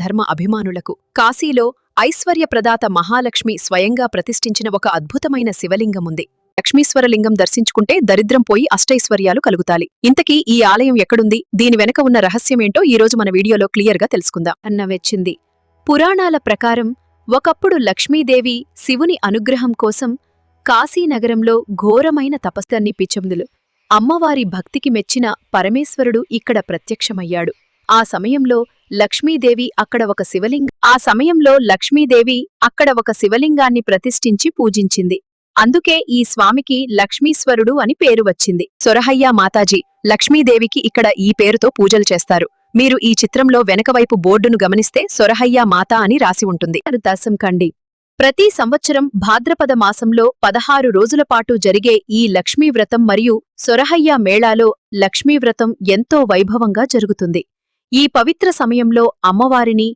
ధర్మ అభిమానులకు కాశీలో ఐశ్వర్యప్రదాత మహాలక్ష్మి స్వయంగా ప్రతిష్ఠించిన ఒక అద్భుతమైన శివలింగముంది. లక్ష్మీశ్వరలింగం దర్శించుకుంటే దరిద్రం పోయి అష్టైశ్వర్యాలు కలుగుతాలి. ఇంతకీ ఈ ఆలయం ఎక్కడుంది, దీని వెనక ఉన్న రహస్యమేంటో ఈరోజు మన వీడియోలో క్లియర్గా తెలుసుకుందాం అన్నవెచ్చింది. పురాణాల ప్రకారం ఒకప్పుడు లక్ష్మీదేవి శివుని అనుగ్రహం కోసం కాశీనగరంలో ఘోరమైన తపస్సన్ని పిచ్చముదులు. అమ్మవారి భక్తికి మెచ్చిన పరమేశ్వరుడు ఇక్కడ ప్రత్యక్షమయ్యాడు. ఆ సమయంలో లక్ష్మీదేవి అక్కడ ఒక శివలింగాన్ని ప్రతిష్ఠించి పూజించింది. అందుకే ఈ స్వామికి లక్ష్మీశ్వరుడు అని పేరు వచ్చింది. సొరహయ్య మాతాజీ లక్ష్మీదేవికి ఇక్కడ ఈ పేరుతో పూజలు చేస్తారు. మీరు ఈ చిత్రంలో వెనకవైపు బోర్డును గమనిస్తే సొరహయ్య మాతా అని రాసి ఉంటుంది. దర్శం కండి. ప్రతి సంవత్సరం భాద్రపద మాసంలో 16 రోజులపాటు జరిగే ఈ లక్ష్మీవ్రతం మరియు సొరహయ్య మేళాలో లక్ష్మీవ్రతం ఎంతో వైభవంగా జరుగుతుంది. ఈ పవిత్ర సమయంలో అమ్మవారిని